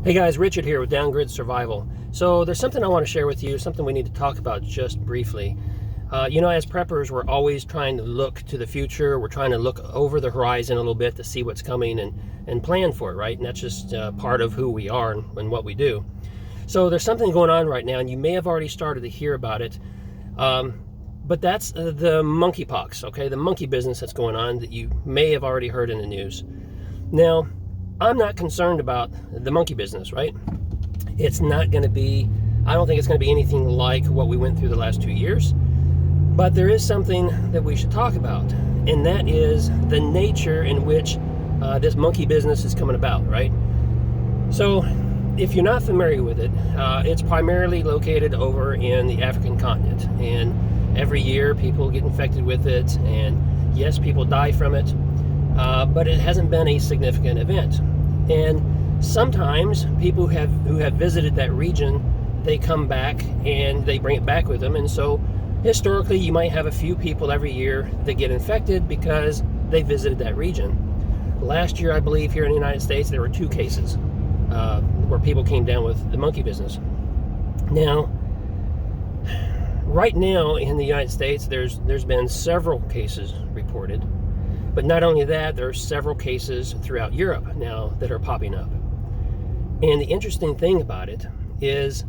Hey guys, Richard here with Downgrid Survival. So there's something I want to share with you, something we need to talk about just briefly. As preppers, we're always trying to look to the future. We're trying to look over the horizon a little bit to see what's coming and plan for it, right? And that's just part of who we are and what we do. So there's something going on right now, and you may have already started to hear about it. But that's the MonkeyPox, okay? The monkey business that's going on that you may have already heard in the news. Now, I'm not concerned about the monkey business, right? It's not going to be, I don't think it's going to be anything like what we went through the last 2 years. But there is something that we should talk about, and that is the nature in which this monkey business is coming about, right? So, if you're not familiar with it, it's primarily located over in the African continent. And every year people get infected with it, and yes, people die from it. But it hasn't been a significant event. And sometimes people who have visited that region, they come back and they bring it back with them. And so historically, you might have a few people every year that get infected because they visited that region. Last year, I believe, here in the United States, there were 2 cases where people came down with the monkey business. Now, right now in the United States, there's been several cases reported. But not only that, there are several cases throughout Europe now that are popping up. And the interesting thing about it is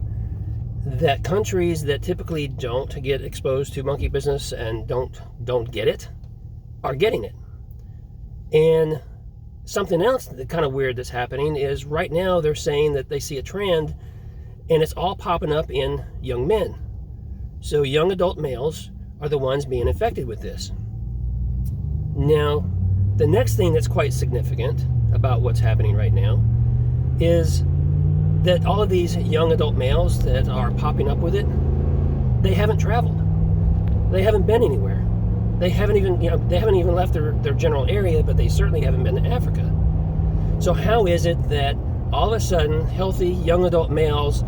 that countries that typically don't get exposed to monkey business and don't get it are getting it. And something else that kind of weird that's happening is right now they're saying that they see a trend, and it's all popping up in young men. So young adult males are the ones being infected with this. Now, the next thing that's quite significant about what's happening right now is that all of these young adult males that are popping up with it, they haven't traveled. They haven't been anywhere. They haven't even left their general area, but they certainly haven't been to Africa. So how is it that all of a sudden healthy young adult males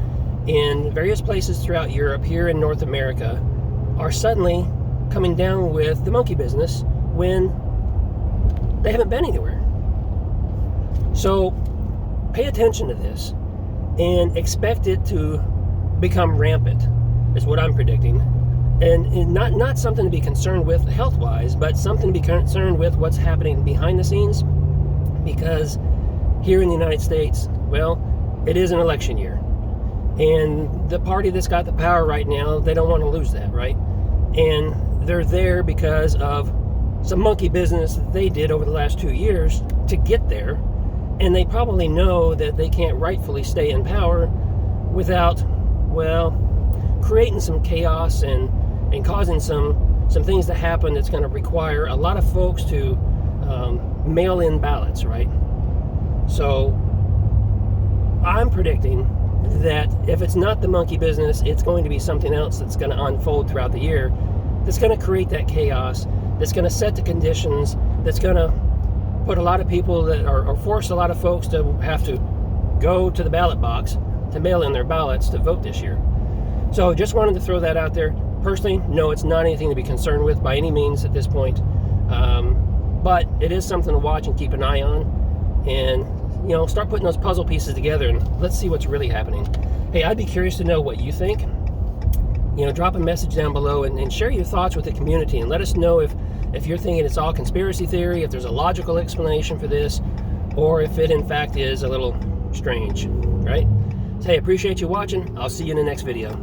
in various places throughout Europe, here in North America, are suddenly coming down with the monkey business when they haven't been anywhere? So pay attention to this and expect it to become rampant, is what I'm predicting. And not something to be concerned with health-wise, but something to be concerned with what's happening behind the scenes. Because here in the United States, well, it is an election year. And the party that's got the power right now, they don't want to lose that, right? And they're there because of some monkey business that they did over the last 2 years to get there, and they probably know that they can't rightfully stay in power without, well, creating some chaos and causing some things to happen that's going to require a lot of folks to mail in ballots, right? So I'm predicting that if it's not the monkey business, it's going to be something else that's going to unfold throughout the year that's going to create that chaos, that's going to set the conditions, that's going to put a lot of people or force a lot of folks to have to go to the ballot box to mail in their ballots to vote this year. So just wanted to throw that out there. Personally, no, it's not anything to be concerned with by any means at this point. But it is something to watch and keep an eye on. And, start putting those puzzle pieces together and let's see what's really happening. Hey, I'd be curious to know what you think. Drop a message down below and share your thoughts with the community, and let us know if you're thinking it's all conspiracy theory, if there's a logical explanation for this, or if it in fact is a little strange, right? So, hey, appreciate you watching. I'll see you in the next video.